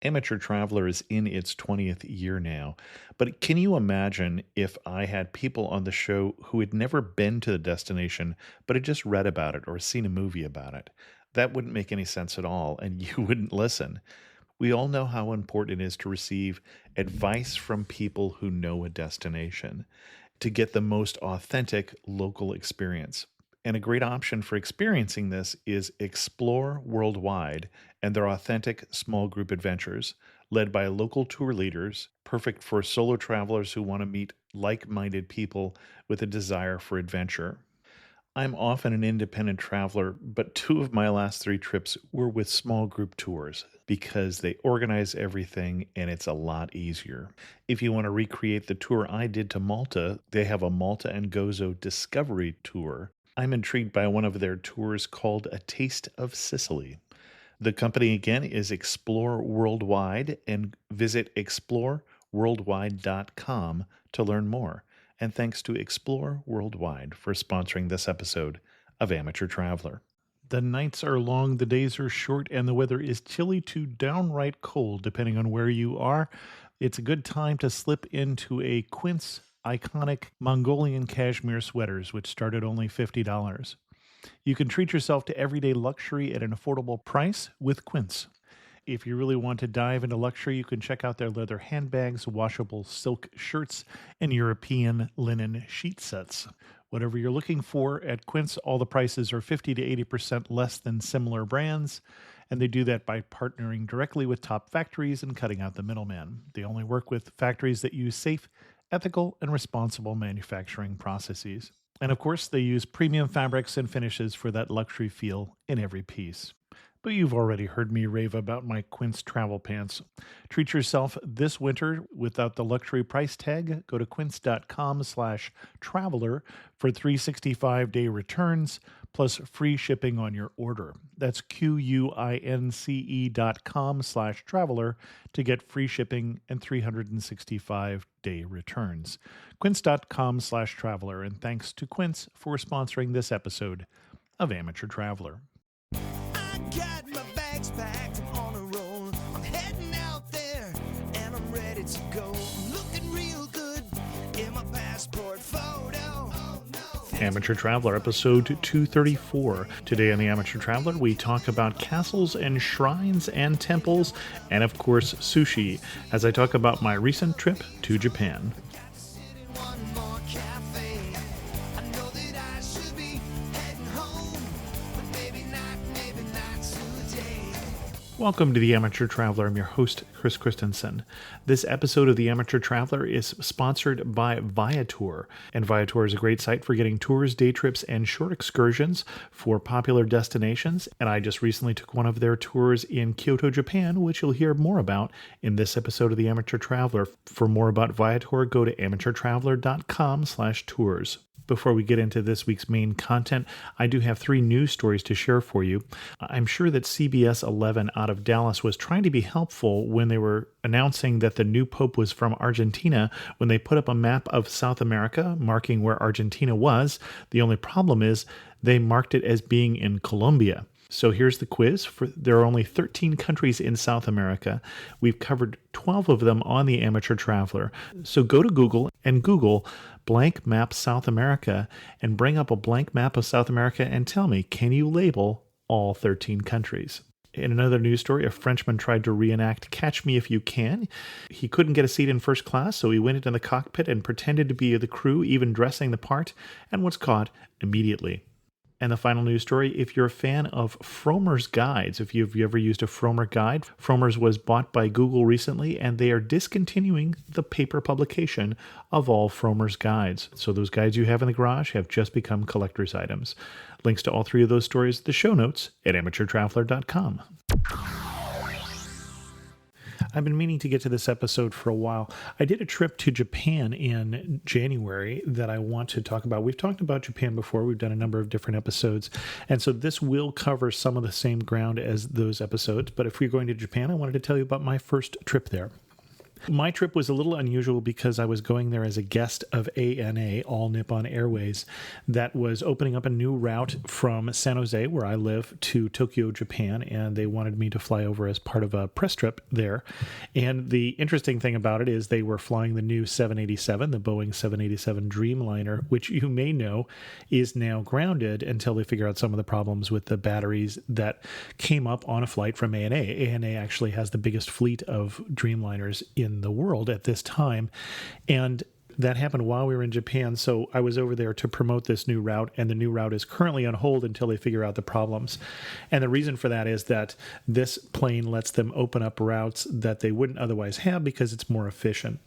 Amateur Traveler is in its 20th year now, but can you imagine if I had people on the show who had never been to the destination, but had just read about it or seen a movie about it? That wouldn't make any sense at all, and you wouldn't listen. We all know how important it is to receive advice from people who know a destination to get the most authentic local experience. And a great option for experiencing this is Explore Worldwide and their authentic small group adventures, led by local tour leaders, perfect for solo travelers who want to meet like minded people with a desire for adventure. I'm often an independent traveler, but two of my last three trips were with small group tours because they organize everything and it's a lot easier. If you want to recreate the tour I did to Malta, they have a Malta and Gozo Discovery Tour. I'm intrigued by one of their tours called A Taste of Sicily. The company again is Explore Worldwide, and visit exploreworldwide.com to learn more. And thanks to Explore Worldwide for sponsoring this episode of Amateur Traveler. The nights are long, the days are short, and the weather is chilly to downright cold, depending on where you are. It's a good time to slip into a Quince iconic Mongolian cashmere sweaters, which start at only $50. You can treat yourself to everyday luxury at an affordable price with Quince. If you really want to dive into luxury, you can check out their leather handbags, washable silk shirts, and European linen sheet sets. Whatever you're looking for at Quince, all the prices are 50 to 80% less than similar brands, and they do that by partnering directly with top factories and cutting out the middleman. They only work with factories that use safe, ethical, and responsible manufacturing processes. And of course, they use premium fabrics and finishes for that luxury feel in every piece. But you've already heard me rave about my Quince travel pants. Treat yourself this winter without the luxury price tag. Go to quince.com/traveler for 365-day returns plus free shipping on your order. That's QUINCE.com/traveler to get free shipping and 365-day returns. Quince.com/traveler. And thanks to Quince for sponsoring this episode of Amateur Traveler. Got my bags packed, I'm on a roll. I'm heading out there, and I'm ready to go. I'm looking real good in my passport photo. Oh, no. Amateur Traveler, episode 234. Today on the Amateur Traveler, we talk about castles and shrines and temples, and of course, sushi, as I talk about my recent trip to Japan. Got to sit in one more cafe. I know that I should be heading home, but maybe not today. Welcome to the Amateur Traveler. I'm your host, Chris Christensen. This episode of the Amateur Traveler is sponsored by Viator. And Viator is a great site for getting tours, day trips, and short excursions for popular destinations. And I just recently took one of their tours in Kyoto, Japan, which you'll hear more about in this episode of the Amateur Traveler. For more about Viator, go to amateurtraveler.com/tours. Before we get into this week's main content, I do have three news stories to share for you. I'm sure that CBS 11 out of Dallas was trying to be helpful when they were announcing that the new pope was from Argentina when they put up a map of South America marking where Argentina was. The only problem is they marked it as being in Colombia. So here's the quiz. There are only 13 countries in South America. We've covered 12 of them on the Amateur Traveler. So go to Google and Google blank map South America and bring up a blank map of South America and tell me, can you label all 13 countries? In another news story, a Frenchman tried to reenact Catch Me If You Can. He couldn't get a seat in first class, so he went into the cockpit and pretended to be the crew, even dressing the part, and was caught immediately. And the final news story, if you're a fan of Frommer's Guides, if you've ever used a Frommer guide, Frommer's was bought by Google recently, and they are discontinuing the paper publication of all Frommer's guides. So those guides you have in the garage have just become collector's items. Links to all three of those stories, the show notes at amateurtraveler.com. I've been meaning to get to this episode for a while. I did a trip to Japan in January that I want to talk about. We've talked about Japan before. We've done a number of different episodes. And so this will cover some of the same ground as those episodes. But if we're going to Japan, I wanted to tell you about my first trip there. My trip was a little unusual because I was going there as a guest of ANA, All Nippon Airways, that was opening up a new route from San Jose, where I live, to Tokyo, Japan, and they wanted me to fly over as part of a press trip there. And the interesting thing about it is they were flying the new 787, the Boeing 787 Dreamliner, which you may know is now grounded until they figure out some of the problems with the batteries that came up on a flight from ANA. ANA actually has the biggest fleet of Dreamliners in the world at this time, and that happened while we were in Japan. So I was over there to promote this new route, and the new route is currently on hold until they figure out the problems. And the reason for that is that this plane lets them open up routes that they wouldn't otherwise have because it's more efficient.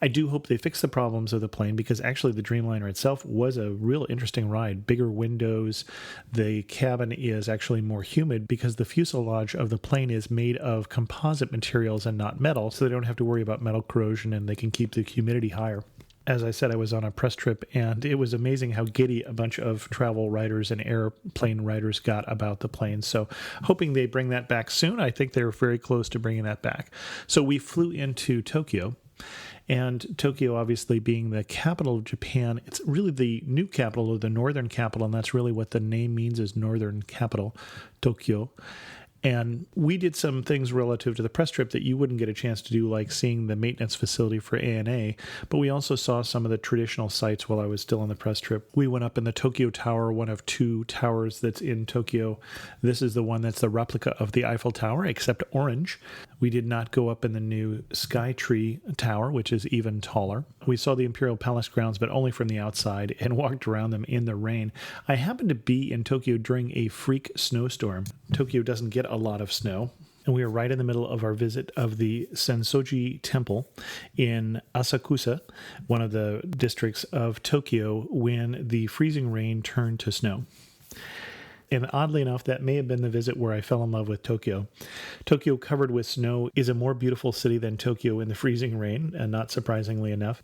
I do hope they fix the problems of the plane, because actually the Dreamliner itself was a real interesting ride. Bigger windows. The cabin is actually more humid because the fuselage of the plane is made of composite materials and not metal, so they don't have to worry about metal corrosion, and they can keep the humidity higher. As I said, I was on a press trip, and it was amazing how giddy a bunch of travel writers and airplane writers got about the plane. So hoping they bring that back soon. I think they're very close to bringing that back. So we flew into Tokyo. And Tokyo, obviously being the capital of Japan, it's really the new capital, or the northern capital, and that's really what the name means, is northern capital, Tokyo. And we did some things relative to the press trip that you wouldn't get a chance to do, like seeing the maintenance facility for ANA. But we also saw some of the traditional sites while I was still on the press trip. We went up in the Tokyo Tower, one of two towers that's in Tokyo. This is the one that's the replica of the Eiffel Tower, except orange. We did not go up in the new Skytree Tower, which is even taller. We saw the Imperial Palace grounds, but only from the outside, and walked around them in the rain. I happened to be in Tokyo during a freak snowstorm. Tokyo doesn't get a lot of snow, and we were right in the middle of our visit of the Sensoji Temple in Asakusa, one of the districts of Tokyo, when the freezing rain turned to snow. And oddly enough, that may have been the visit where I fell in love with Tokyo. Tokyo covered with snow is a more beautiful city than Tokyo in the freezing rain, and not surprisingly enough.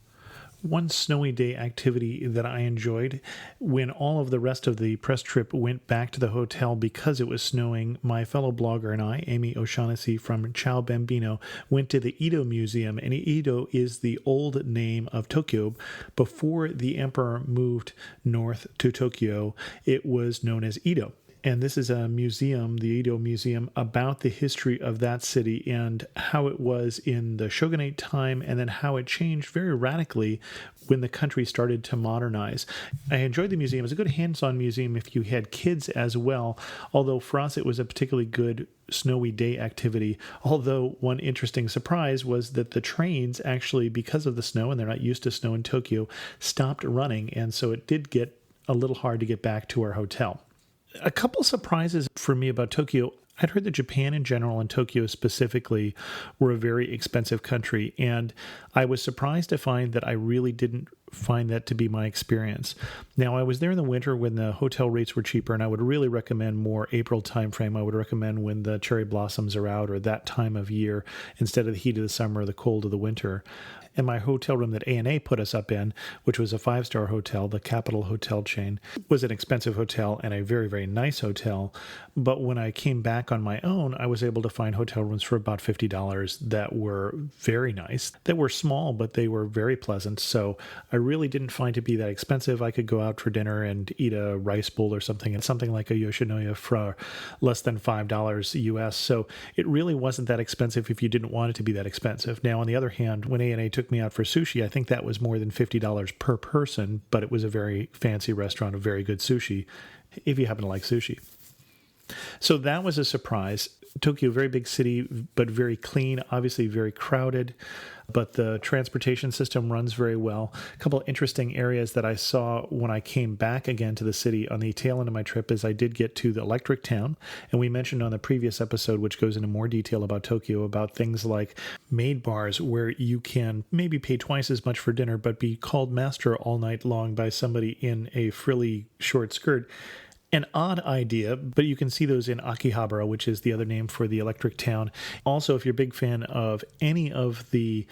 One snowy day activity that I enjoyed, when all of the rest of the press trip went back to the hotel because it was snowing, my fellow blogger and I, Amy O'Shaughnessy from Ciao Bambino, went to the Edo Museum. And Edo is the old name of Tokyo. Before the emperor moved north to Tokyo, it was known as Edo. And this is a museum, the Edo Museum, about the history of that city and how it was in the shogunate time, and then how it changed very radically when the country started to modernize. I enjoyed the museum. It was a good hands-on museum if you had kids as well, although for us it was a particularly good snowy day activity. Although one interesting surprise was that the trains actually, because of the snow, and they're not used to snow in Tokyo, stopped running, and so it did get a little hard to get back to our hotel. A couple surprises for me about Tokyo. I'd heard that Japan in general and Tokyo specifically were a very expensive country, and I was surprised to find that I really didn't find that to be my experience. Now, I was there in the winter when the hotel rates were cheaper, and I would really recommend more April timeframe. I would recommend when the cherry blossoms are out, or that time of year, instead of the heat of the summer or the cold of the winter. And my hotel room that ANA put us up in, which was a 5-star hotel, the Capitol Hotel chain, was an expensive hotel and a very, very nice hotel. But when I came back on my own, I was able to find hotel rooms for about $50 that were very nice, that were small, but they were very pleasant. So I really didn't find it to be that expensive. I could go out for dinner and eat a rice bowl or something, and something like a Yoshinoya for less than $5 US. So it really wasn't that expensive if you didn't want it to be that expensive. Now, on the other hand, when ANA took me out for sushi, I think that was more than $50 per person, but it was a very fancy restaurant of very good sushi, if you happen to like sushi. So that was a surprise. Tokyo, very big city, but very clean, obviously very crowded, but the transportation system runs very well. A couple of interesting areas that I saw when I came back again to the city on the tail end of my trip is I did get to the Electric Town, and we mentioned on the previous episode, which goes into more detail about Tokyo, about things like maid bars where you can maybe pay twice as much for dinner, but be called master all night long by somebody in a frilly short skirt. An odd idea, but you can see those in Akihabara, which is the other name for the Electric Town. Also, if you're a big fan of any of the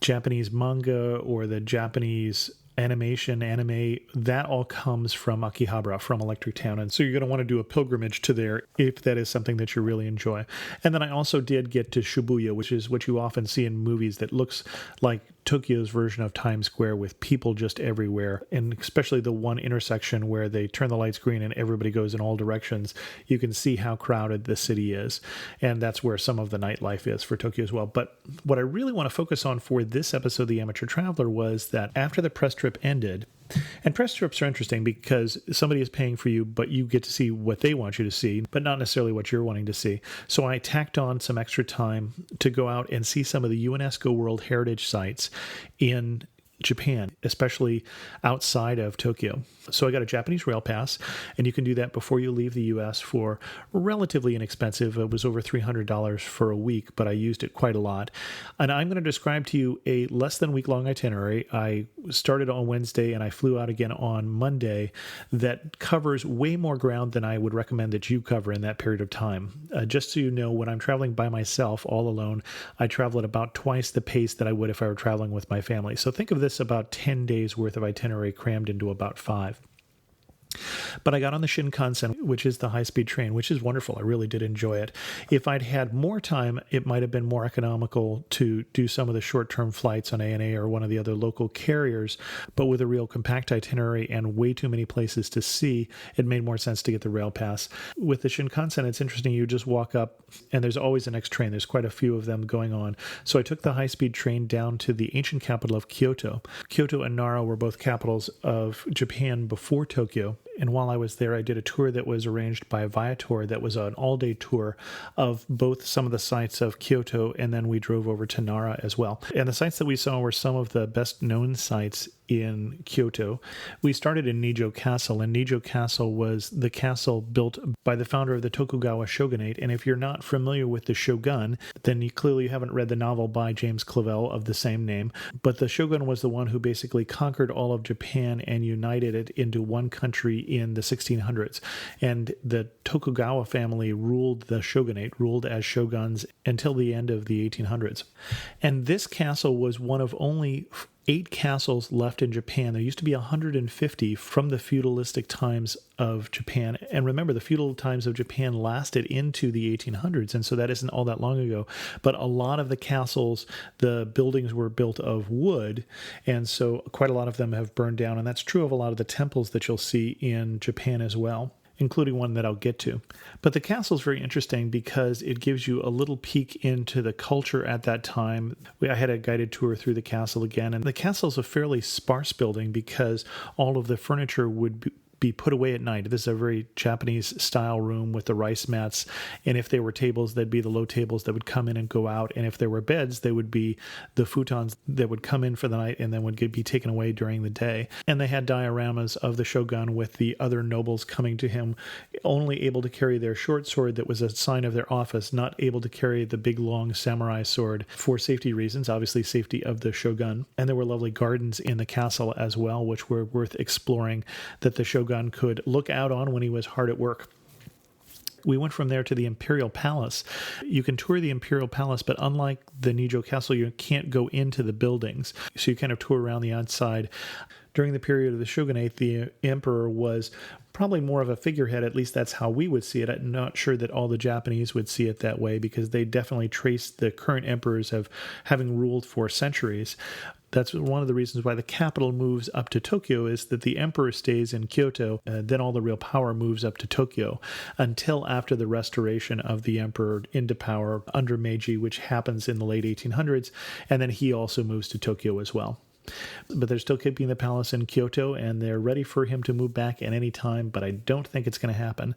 Japanese manga or the Japanese animation, anime, that all comes from Akihabara, from Electric Town. And so you're going to want to do a pilgrimage to there if that is something that you really enjoy. And then I also did get to Shibuya, which is what you often see in movies that looks like Tokyo's version of Times Square with people just everywhere. And especially the one intersection where they turn the lights green and everybody goes in all directions. You can see how crowded the city is. And that's where some of the nightlife is for Tokyo as well. But what I really want to focus on for this episode of The Amateur Traveler was that after the press trip ended, and press trips are interesting because somebody is paying for you, but you get to see what they want you to see, but not necessarily what you're wanting to see. So I tacked on some extra time to go out and see some of the UNESCO World Heritage sites in Japan, especially outside of Tokyo. So I got a Japanese rail pass, and you can do that before you leave the U.S. for relatively inexpensive. It was over $300 for a week, but I used it quite a lot. And I'm going to describe to you a less than week-long itinerary. I started on Wednesday, and I flew out again on Monday that covers way more ground than I would recommend that you cover in that period of time. Just so you know, when I'm traveling by myself, all alone, I travel at about twice the pace that I would if I were traveling with my family. So think of this about 10 days worth of itinerary crammed into about 5. But I got on the Shinkansen, which is the high-speed train, which is wonderful. I really did enjoy it. If I'd had more time, it might have been more economical to do some of the short-term flights on ANA or one of the other local carriers. But with a real compact itinerary and way too many places to see, it made more sense to get the rail pass. With the Shinkansen, it's interesting. You just walk up, and there's always the next train. There's quite a few of them going on. So I took the high-speed train down to the ancient capital of Kyoto. Kyoto and Nara were both capitals of Japan before Tokyo. And while I was there, I did a tour that was arranged by Viator that was an all-day tour of both some of the sites of Kyoto, and then we drove over to Nara as well. And the sites that we saw were some of the best-known sites in Kyoto. We started in Nijo Castle, and Nijo Castle was the castle built by the founder of the Tokugawa shogunate. And if you're not familiar with the shogun, then you clearly haven't read the novel by James Clavell of the same name. But the shogun was the one who basically conquered all of Japan and united it into one country in the 1600s. And the Tokugawa family ruled the shogunate, ruled as shoguns until the end of the 1800s. And this castle was one of only 8 castles left in Japan. There used to be 150 from the feudalistic times of Japan. And remember, the feudal times of Japan lasted into the 1800s, and so that isn't all that long ago. But a lot of the castles, the buildings were built of wood, and so quite a lot of them have burned down. And that's true of a lot of the temples that you'll see in Japan as well, including one that I'll get to. But the castle is very interesting because it gives you a little peek into the culture at that time. I had a guided tour through the castle again, and the castle is a fairly sparse building because all of the furniture would be put away at night. This is a very Japanese style room with the rice mats, and if there were tables, they'd be the low tables that would come in and go out, and if there were beds, they would be the futons that would come in for the night and then would be taken away during the day. And they had dioramas of the shogun with the other nobles coming to him, only able to carry their short sword that was a sign of their office, not able to carry the big long samurai sword for safety reasons, obviously safety of the shogun. And there were lovely gardens in the castle as well, which were worth exploring, that the shogun could look out on when he was hard at work. We went from there to the Imperial Palace. You can tour the Imperial Palace, but unlike the Nijo Castle, you can't go into the buildings. So you kind of tour around the outside. During the period of the shogunate, the emperor was probably more of a figurehead. At least that's how we would see it. I'm not sure that all the Japanese would see it that way, because they definitely trace the current emperors of having ruled for centuries. That's one of the reasons why the capital moves up to Tokyo, is that the emperor stays in Kyoto, then all the real power moves up to Tokyo until after the restoration of the emperor into power under Meiji, which happens in the late 1800s, and then he also moves to Tokyo as well. But they're still keeping the palace in Kyoto, and they're ready for him to move back at any time, but I don't think it's going to happen.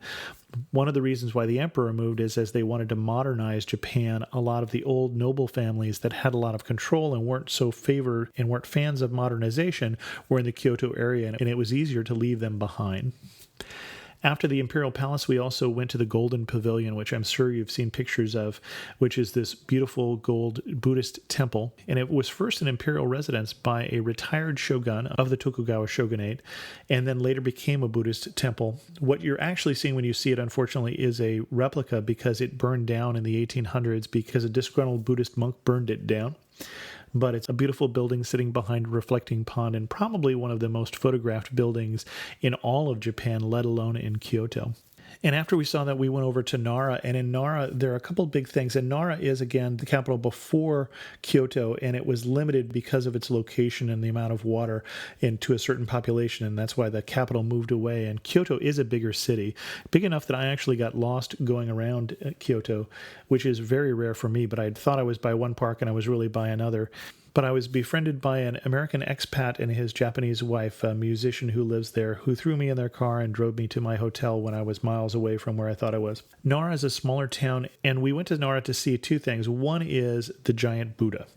One of the reasons why the emperor moved is as they wanted to modernize Japan. A lot of the old noble families that had a lot of control and weren't so favored and weren't fans of modernization were in the Kyoto area, and it was easier to leave them behind. After the Imperial Palace, we also went to the Golden Pavilion, which I'm sure you've seen pictures of, which is this beautiful gold Buddhist temple. And it was first an imperial residence by a retired shogun of the Tokugawa shogunate, and then later became a Buddhist temple. What you're actually seeing when you see it, unfortunately, is a replica, because it burned down in the 1800s because a disgruntled Buddhist monk burned it down. but it's a beautiful building sitting behind a reflecting pond and probably one of the most photographed buildings in all of Japan, let alone in Kyoto. And after we saw that, we went over to Nara. And in Nara, there are a couple of big things. And Nara is, again, the capital before Kyoto, and it was limited because of its location and the amount of water into a certain population. And that's why the capital moved away. And Kyoto is a bigger city, big enough that I actually got lost going around Kyoto, which is very rare for me. But I thought I was by one park, and I was really by another. But I was befriended by an American expat and his Japanese wife, a musician who lives there, who threw me in their car and drove me to my hotel when I was miles away from where I thought I was. Nara is a smaller town, and we went to Nara to see two things. One is the giant Buddha.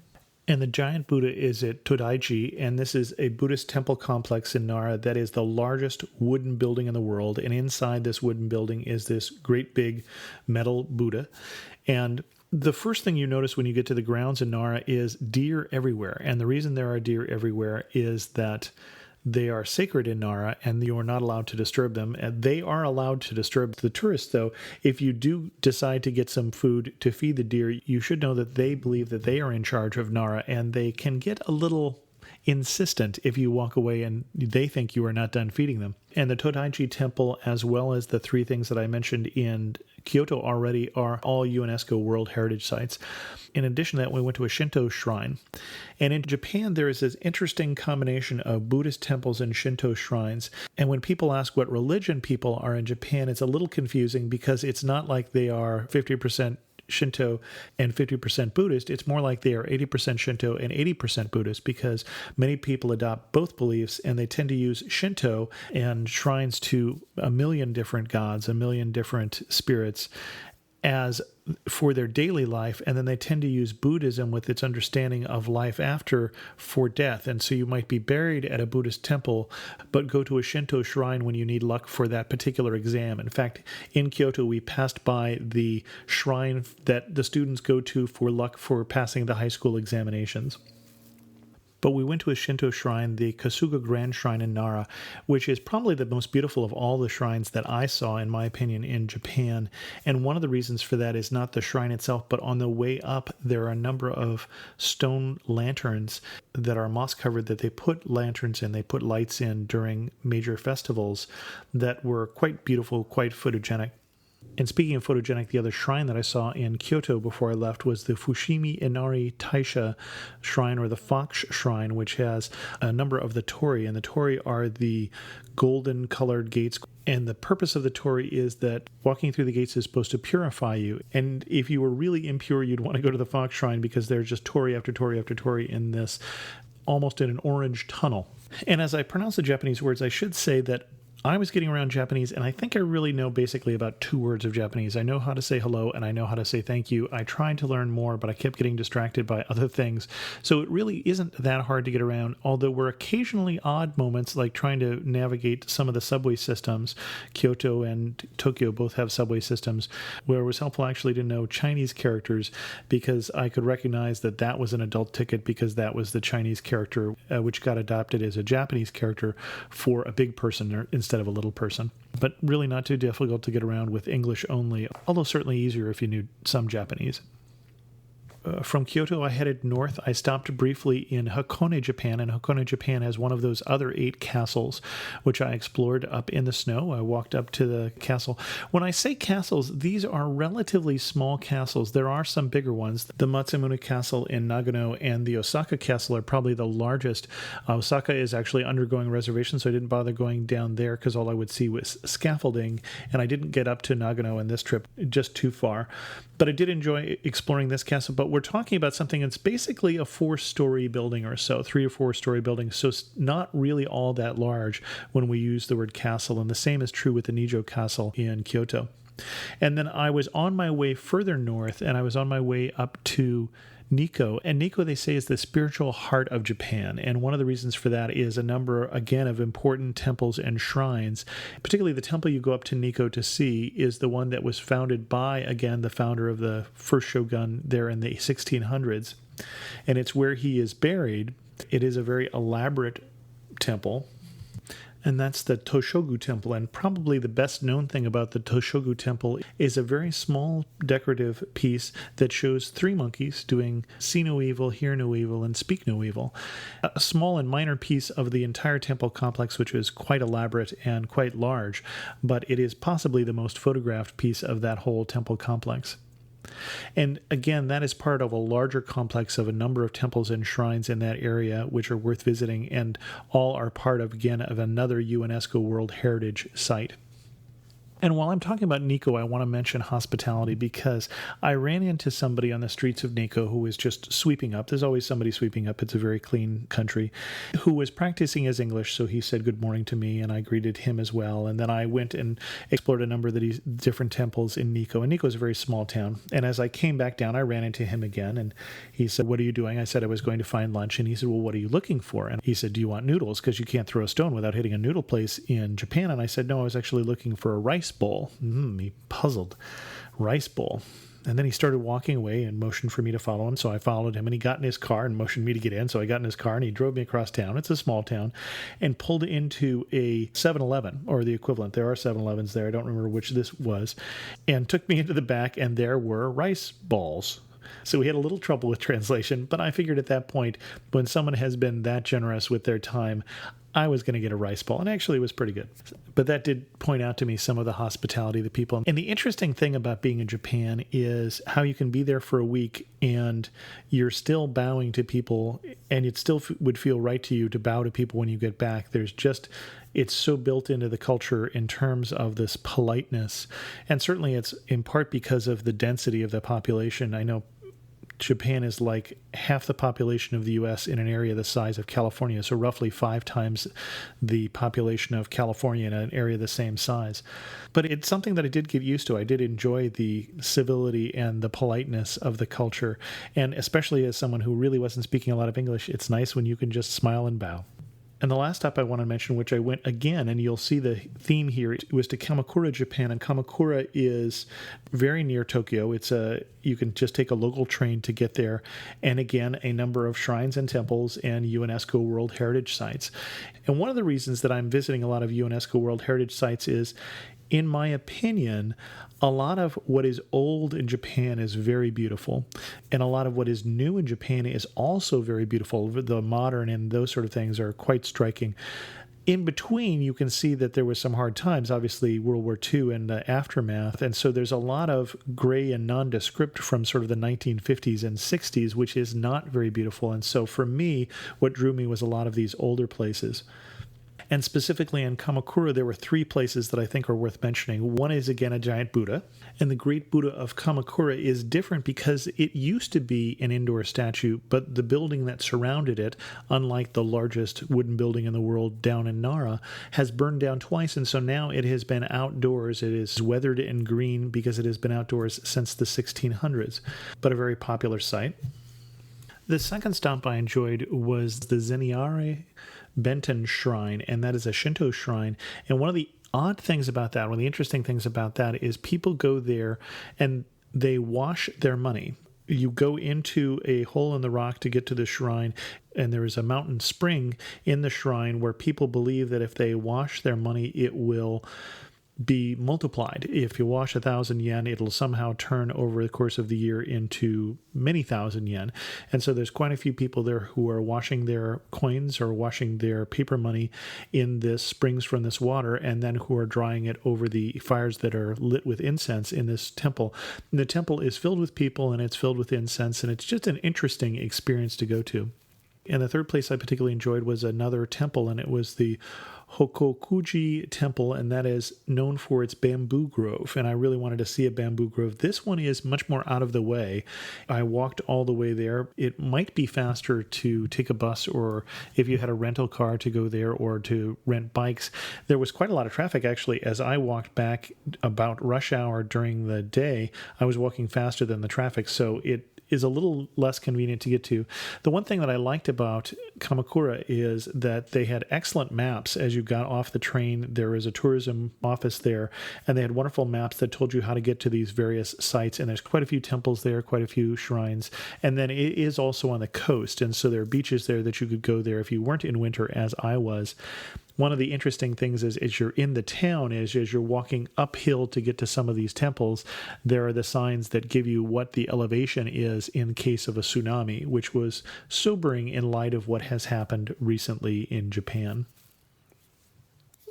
And the giant Buddha is at Todaiji, and this is a Buddhist temple complex in Nara that is the largest wooden building in the world. And inside this wooden building is this great big metal Buddha. And the first thing you notice when you get to the grounds in Nara is deer everywhere. And the reason there are deer everywhere is that they are sacred in Nara and you are not allowed to disturb them. And they are allowed to disturb the tourists, though. If you do decide to get some food to feed the deer, you should know that they believe that they are in charge of Nara, and they can get a little insistent if you walk away and they think you are not done feeding them. And the Todaiji temple, as well as the three things that I mentioned in Kyoto already, are all UNESCO World Heritage Sites. In addition to that, we went to a Shinto shrine. And in Japan, there is this interesting combination of Buddhist temples and Shinto shrines. And when people ask what religion people are in Japan, it's a little confusing because it's not like they are 50% Shinto and 50% Buddhist. It's more like they are 80% Shinto and 80% Buddhist, because many people adopt both beliefs, and they tend to use Shinto and shrines to a million different gods, a million different spirits as for their daily life, and then they tend to use Buddhism with its understanding of life after for death. And so you might be buried at a Buddhist temple, but go to a Shinto shrine when you need luck for that particular exam. In fact, in Kyoto, we passed by the shrine that the students go to for luck for passing the high school examinations. But we went to a Shinto shrine, the Kasuga Grand Shrine in Nara, which is probably the most beautiful of all the shrines that I saw, in my opinion, in Japan. And one of the reasons for that is not the shrine itself, but on the way up, there are a number of stone lanterns that are moss-covered that they put lanterns in, they put lights in during major festivals that were quite beautiful, quite photogenic. And speaking of photogenic, the other shrine that I saw in Kyoto before I left was the Fushimi Inari Taisha shrine, or the Fox shrine, which has a number of the torii. And the torii are the golden colored gates. And the purpose of the torii is that walking through the gates is supposed to purify you. And if you were really impure, you'd want to go to the Fox shrine, because there's just torii after torii after torii in this, almost in an orange tunnel. And as I pronounce the Japanese words, I should say that I was getting around Japanese, and I think I really know basically about 2 words of Japanese. I know how to say hello, and I know how to say thank you. I tried to learn more, but I kept getting distracted by other things. So it really isn't that hard to get around, although we're occasionally odd moments, like trying to navigate some of the subway systems. Kyoto and Tokyo both have subway systems, where it was helpful actually to know Chinese characters, because I could recognize that that was an adult ticket, because that was the Chinese character, which got adopted as a Japanese character for a big person instead of a little person. But really not too difficult to get around with English only, although certainly easier if you knew some Japanese. From Kyoto, I headed north. I stopped briefly in Hikone, Japan, and Hikone, Japan has one of those other 8 castles, which I explored up in the snow. I walked up to the castle. When I say castles, these are relatively small castles. There are some bigger ones. The Matsumune Castle in Nagano and the Osaka Castle are probably the largest. Osaka is actually undergoing reservations, so I didn't bother going down there, because all I would see was scaffolding, and I didn't get up to Nagano in this trip, just too far. But I did enjoy exploring this castle. But we're talking about something that's basically a 4-story building or so, 3 or 4-story building, so it's not really all that large when we use the word castle, and the same is true with the Nijo Castle in Kyoto. And then I was on my way further north, and I was on my way up to Nikko. And Nikko, they say, is the spiritual heart of Japan. And one of the reasons for that is a number, again, of important temples and shrines. Particularly the temple you go up to Nikko to see is the one that was founded by, again, the founder of the first shogun there in the 1600s. And it's where he is buried. It is a very elaborate temple. and that's the Toshogu Temple. And probably the best known thing about the Toshogu Temple is a very small decorative piece that shows three monkeys doing see no evil, hear no evil, and speak no evil. A small and minor piece of the entire temple complex, which is quite elaborate and quite large, but it is possibly the most photographed piece of that whole temple complex. And again, that is part of a larger complex of a number of temples and shrines in that area, which are worth visiting, and all are part of, again, of another UNESCO World Heritage Site. And while I'm talking about Nikko, I want to mention hospitality, because I ran into somebody on the streets of Nikko who was just sweeping up. There's always somebody sweeping up. It's a very clean country, who was practicing his English. So he said good morning to me, and I greeted him as well. And then I went and explored a number of the different temples in Nikko. And Nikko is a very small town. And as I came back down, I ran into him again. And he said, "What are you doing?" I said I was going to find lunch. And he said, "Well, what are you looking for?" And he said, "Do you want noodles? Because you can't throw a stone without hitting a noodle place in Japan." And I said, "No, I was actually looking for a rice bowl." He puzzled. Rice bowl. And then he started walking away and motioned for me to follow him. So I followed him, and he got in his car and motioned me to get in. So I got in his car, and he drove me across town. It's a small town, and pulled into a 7-Eleven, or the equivalent. There are 7-Elevens there. I don't remember which this was. And took me into the back, and there were rice balls. So we had a little trouble with translation, but I figured at that point, when someone has been that generous with their time, I was going to get a rice ball, and actually it was pretty good. But that did point out to me some of the hospitality of the people. And the interesting thing about being in Japan is how you can be there for a week and you're still bowing to people, and it still would feel right to you to bow to people when you get back. It's so built into the culture in terms of this politeness. And certainly it's in part because of the density of the population. I know Japan is like half the population of the U.S. in an area the size of California, so roughly 5 times the population of California in an area the same size. But it's something that I did get used to. I did enjoy the civility and the politeness of the culture, and especially as someone who really wasn't speaking a lot of English, it's nice when you can just smile and bow. And the last stop I want to mention, which I went again, and you'll see the theme here, it was to Kamakura, Japan. And Kamakura is very near Tokyo. You can just take a local train to get there. And again, a number of shrines and temples and UNESCO World Heritage Sites. And one of the reasons that I'm visiting a lot of UNESCO World Heritage Sites is, in my opinion, a lot of what is old in Japan is very beautiful, and a lot of what is new in Japan is also very beautiful. The modern and those sort of things are quite striking. In between, you can see that there was some hard times, obviously World War II and the aftermath, and so there's a lot of gray and nondescript from sort of the 1950s and 60s, which is not very beautiful. And so for me, what drew me was a lot of these older places. And specifically in Kamakura, there were 3 places that I think are worth mentioning. One is, again, a giant Buddha. And the Great Buddha of Kamakura is different because it used to be an indoor statue, but the building that surrounded it, unlike the largest wooden building in the world down in Nara, has burned down twice. And so now it has been outdoors. It is weathered and green because it has been outdoors since the 1600s, but a very popular site. The second stop I enjoyed was the Zeniare Benten Shrine, and that is a Shinto shrine. And one of the odd things about that, one of the interesting things about that, is people go there and they wash their money. You go into a hole in the rock to get to the shrine, and there is a mountain spring in the shrine where people believe that if they wash their money, it will be multiplied. If you wash 1,000 yen, it'll somehow turn over the course of the year into many thousand yen. And so there's quite a few people there who are washing their coins or washing their paper money in this springs from this water, and then who are drying it over the fires that are lit with incense in this temple. And the temple is filled with people, and it's filled with incense, and it's just an interesting experience to go to. And the third place I particularly enjoyed was another temple, and it was the Hokokuji Temple, and that is known for its bamboo grove. And I really wanted to see a bamboo grove. This one is much more out of the way. I walked all the way there. It might be faster to take a bus, or if you had a rental car, to go there, or to rent bikes. There was quite a lot of traffic, actually. As I walked back about rush hour during the day, I was walking faster than the traffic, so it is a little less convenient to get to. The one thing that I liked about Kamakura is that they had excellent maps as you got off the train. There was a tourism office there, and they had wonderful maps that told you how to get to these various sites. And there's quite a few temples there, quite a few shrines. And then it is also on the coast, and so there are beaches there that you could go there if you weren't in winter, as I was. one of the interesting things is as you're in the town, as you're walking uphill to get to some of these temples, there are the signs that give you what the elevation is in case of a tsunami, which was sobering in light of what has happened recently in Japan.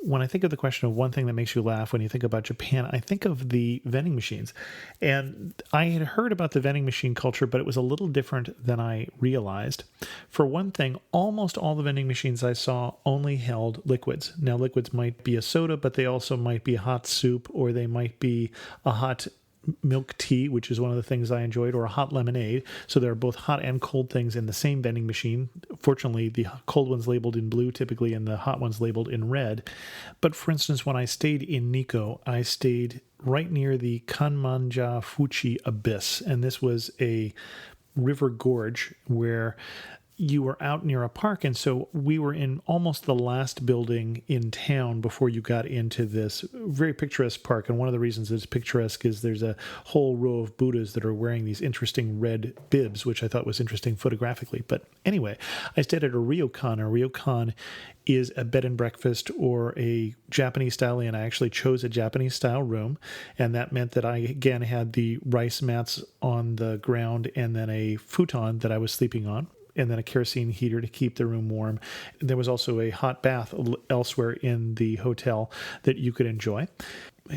When I think of the question of one thing that makes you laugh when you think about Japan, I think of the vending machines. And I had heard about the vending machine culture, but it was a little different than I realized. For one thing, almost all the vending machines I saw only held liquids. Now, liquids might be a soda, but they also might be a hot soup, or they might be a hot milk tea, which is one of the things I enjoyed, or a hot lemonade. So there are both hot and cold things in the same vending machine. Fortunately, the cold one's labeled in blue typically, and the hot one's labeled in red. But for instance, when I stayed in Nikko, I stayed right near the Kanmanja Fuchi Abyss, and this was a river gorge where you were out near a park, and so we were in almost the last building in town before you got into this very picturesque park. And one of the reasons it's picturesque is there's a whole row of Buddhas that are wearing these interesting red bibs, which I thought was interesting photographically. But anyway, I stayed at a ryokan. A ryokan is a bed and breakfast or a Japanese style inn. I actually chose a Japanese style room, and that meant that I again had the rice mats on the ground and then a futon that I was sleeping on, and then a kerosene heater to keep the room warm. There was also a hot bath elsewhere in the hotel that you could enjoy.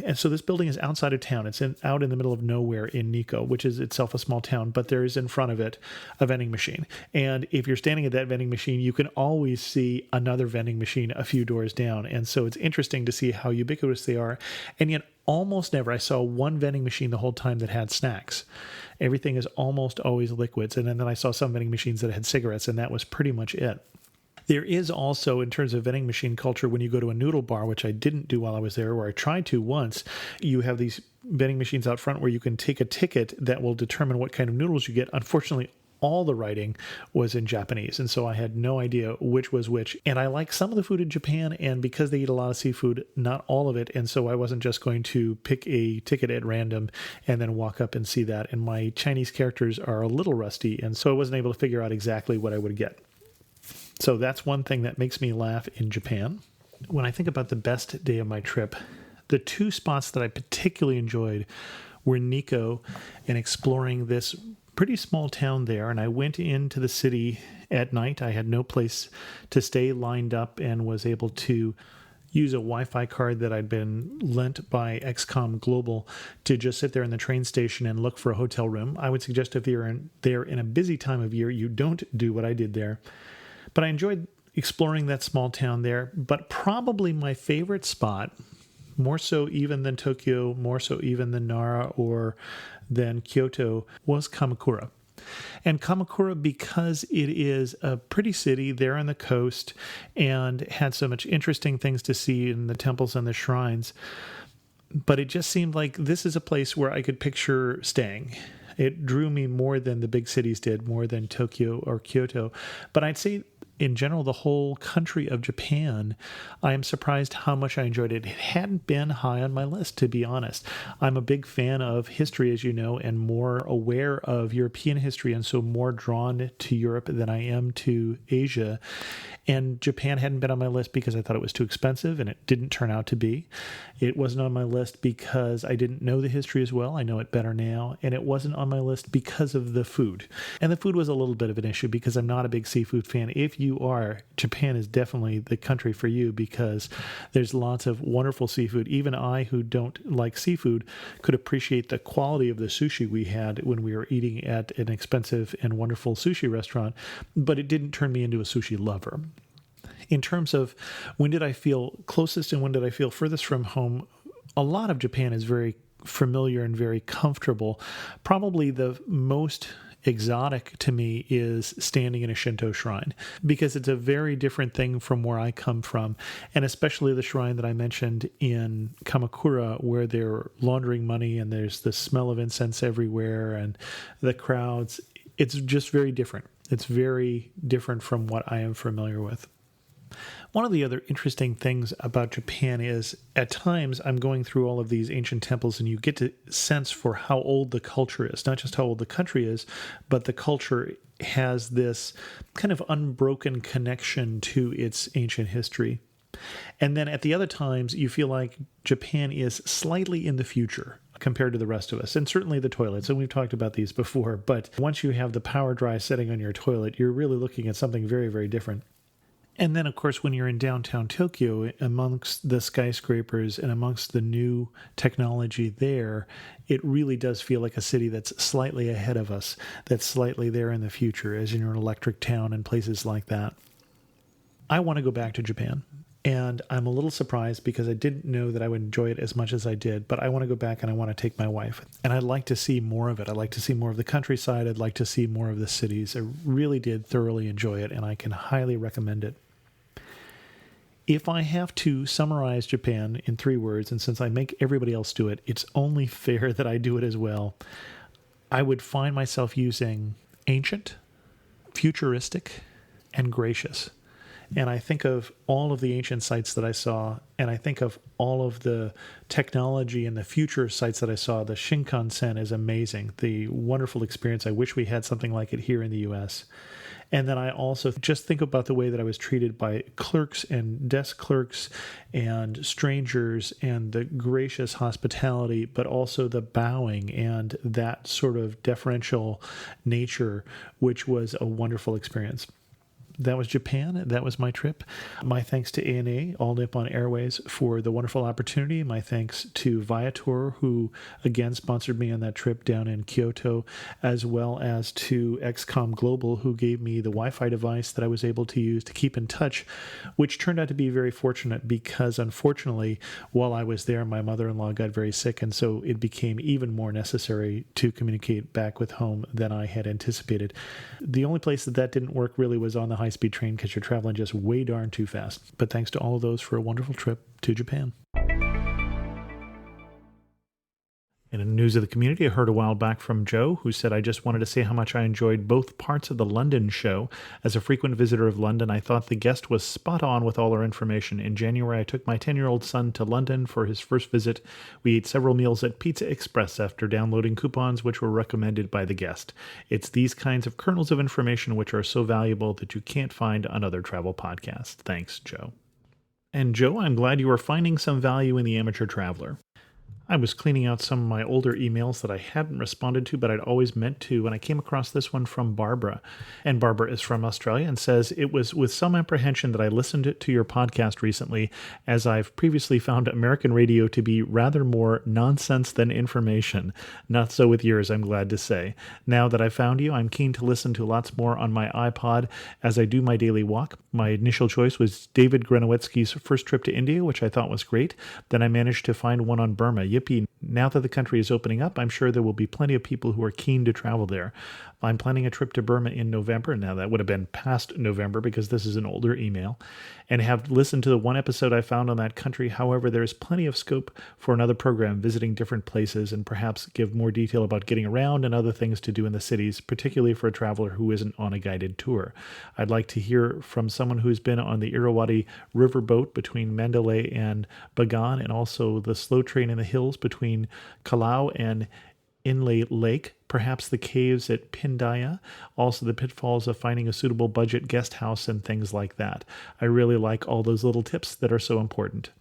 And so this building is outside of town. It's out in the middle of nowhere in Nikko, which is itself a small town, but there is in front of it a vending machine. And if you're standing at that vending machine, you can always see another vending machine a few doors down. And so it's interesting to see how ubiquitous they are. And yet almost never, I saw one vending machine the whole time that had snacks. Everything is almost always liquids. And then I saw some vending machines that had cigarettes, and that was pretty much it. There is also, in terms of vending machine culture, when you go to a noodle bar, which I didn't do while I was there, or I tried to once, you have these vending machines out front where you can take a ticket that will determine what kind of noodles you get. Unfortunately, all the writing was in Japanese, and so I had no idea which was which. And I like some of the food in Japan, and because they eat a lot of seafood, not all of it, and so I wasn't just going to pick a ticket at random and then walk up and see that. And my Chinese characters are a little rusty, and so I wasn't able to figure out exactly what I would get. So that's one thing that makes me laugh in Japan. When I think about the best day of my trip, the two spots that I particularly enjoyed were Nikko and exploring this pretty small town there. And I went into the city at night. I had no place to stay lined up and was able to use a Wi-Fi card that I'd been lent by XCOM Global to just sit there in the train station and look for a hotel room. I would suggest if you're there in a busy time of year, you don't do what I did there. But I enjoyed exploring that small town there. But probably my favorite spot, more so even than Tokyo, more so even than Nara or than Kyoto, was Kamakura. And Kamakura, because it is a pretty city there on the coast and had so much interesting things to see in the temples and the shrines, but it just seemed like this is a place where I could picture staying. It drew me more than the big cities did, more than Tokyo or Kyoto. But I'd say in general, the whole country of Japan, I am surprised how much I enjoyed it. It hadn't been high on my list, to be honest. I'm a big fan of history, as you know, and more aware of European history, and so more drawn to Europe than I am to Asia. And Japan hadn't been on my list because I thought it was too expensive, and it didn't turn out to be. It wasn't on my list because I didn't know the history as well. I know it better now. And it wasn't on my list because of the food. And the food was a little bit of an issue because I'm not a big seafood fan. If you are, Japan is definitely the country for you because there's lots of wonderful seafood. Even I, who don't like seafood, could appreciate the quality of the sushi we had when we were eating at an expensive and wonderful sushi restaurant, but it didn't turn me into a sushi lover. In terms of when did I feel closest and when did I feel furthest from home, a lot of Japan is very familiar and very comfortable. Probably the most exotic to me is standing in a Shinto shrine because it's a very different thing from where I come from, and especially the shrine that I mentioned in Kamakura where they're laundering money and there's the smell of incense everywhere and the crowds. It's just very different. It's very different from what I am familiar with. One of the other interesting things about Japan is at times I'm going through all of these ancient temples and you get to sense for how old the culture is, not just how old the country is, but the culture has this kind of unbroken connection to its ancient history. And then at the other times, you feel like Japan is slightly in the future compared to the rest of us, and certainly the toilets. And we've talked about these before, but once you have the power dry setting on your toilet, you're really looking at something very, very different. And then, of course, when you're in downtown Tokyo, amongst the skyscrapers and amongst the new technology there, it really does feel like a city that's slightly ahead of us, that's slightly there in the future, as in an electric town and places like that. I want to go back to Japan. And I'm a little surprised because I didn't know that I would enjoy it as much as I did, but I want to go back and I want to take my wife. And I'd like to see more of it. I'd like to see more of the countryside. I'd like to see more of the cities. I really did thoroughly enjoy it, and I can highly recommend it. If I have to summarize Japan in 3 words, and since I make everybody else do it, it's only fair that I do it as well, I would find myself using ancient, futuristic, and gracious. And I think of all of the ancient sites that I saw, and I think of all of the technology and the future sites that I saw. The Shinkansen is amazing. The wonderful experience. I wish we had something like it here in the U.S. And then I also just think about the way that I was treated by clerks and desk clerks and strangers, and the gracious hospitality, but also the bowing and that sort of deferential nature, which was a wonderful experience. That was Japan. That was my trip. My thanks to ANA, All Nippon Airways, for the wonderful opportunity. My thanks to Viator, who again sponsored me on that trip down in Kyoto, as well as to XCOM Global, who gave me the Wi-Fi device that I was able to use to keep in touch, which turned out to be very fortunate because, unfortunately, while I was there, my mother-in-law got very sick, and so it became even more necessary to communicate back with home than I had anticipated. The only place that didn't work really was on the high-speed train because you're traveling just way darn too fast. But thanks to all of those for a wonderful trip to Japan. In news of the community, I heard a while back from Joe, who said, I just wanted to say how much I enjoyed both parts of the London show. As a frequent visitor of London, I thought the guest was spot on with all our information. In January, I took my 10-year-old son to London for his first visit. We ate several meals at Pizza Express after downloading coupons which were recommended by the guest. It's these kinds of kernels of information which are so valuable that you can't find on other travel podcasts. Thanks, Joe. And Joe, I'm glad you are finding some value in the Amateur Traveler. I was cleaning out some of my older emails that I hadn't responded to, but I'd always meant to, and I came across this one from Barbara. And Barbara is from Australia and says, it was with some apprehension that I listened to your podcast recently, as I've previously found American radio to be rather more nonsense than information. Not so with yours, I'm glad to say. Now that I've found you, I'm keen to listen to lots more on my iPod as I do my daily walk. My initial choice was David Grenowitzky's first trip to India, which I thought was great. Then I managed to find one on Burma. Yippee. Now that the country is opening up, I'm sure there will be plenty of people who are keen to travel there. I'm planning a trip to Burma in November. Now, that would have been past November because this is an older email, and have listened to the one episode I found on that country. However, there is plenty of scope for another program visiting different places and perhaps give more detail about getting around and other things to do in the cities, particularly for a traveler who isn't on a guided tour. I'd like to hear from someone who's been on the Irrawaddy riverboat between Mandalay and Bagan, and also the slow train in the hills between Kalau and Inle Lake, perhaps the caves at Pindaya, also the pitfalls of finding a suitable budget guest house and things like that. I really like all those little tips that are so important.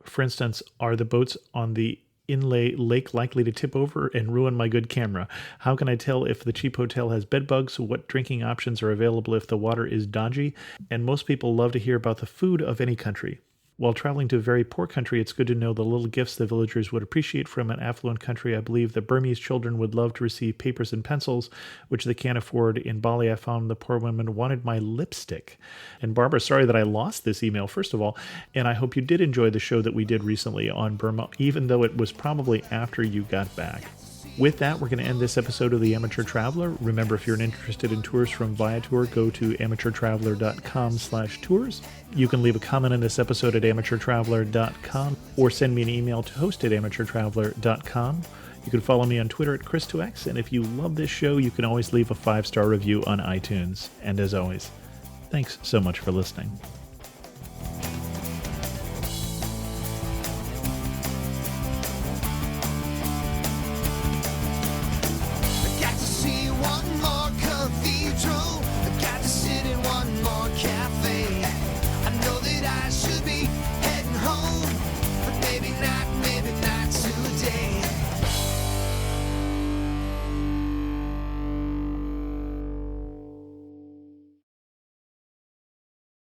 For instance, are the boats on the Inle Lake likely to tip over and ruin my good camera? How can I tell if the cheap hotel has bed bugs? What drinking options are available if the water is dodgy? And most people love to hear about the food of any country. While traveling to a very poor country, it's good to know the little gifts the villagers would appreciate from an affluent country. I believe the Burmese children would love to receive papers and pencils, which they can't afford. In Bali, I found the poor women wanted my lipstick. And Barbara, sorry that I lost this email, first of all, and I hope you did enjoy the show that we did recently on Burma, even though it was probably after you got back. With that, we're going to end this episode of The Amateur Traveler. Remember, if you're interested in tours from Viator, go to amateurtraveler.com/tours. You can leave a comment on this episode at amateurtraveler.com or send me an email to host@amateurtraveler.com. You can follow me on Twitter at Chris2X, and if you love this show, you can always leave a 5-star review on iTunes. And as always, thanks so much for listening. I got to see one more cathedral. I got to sit in one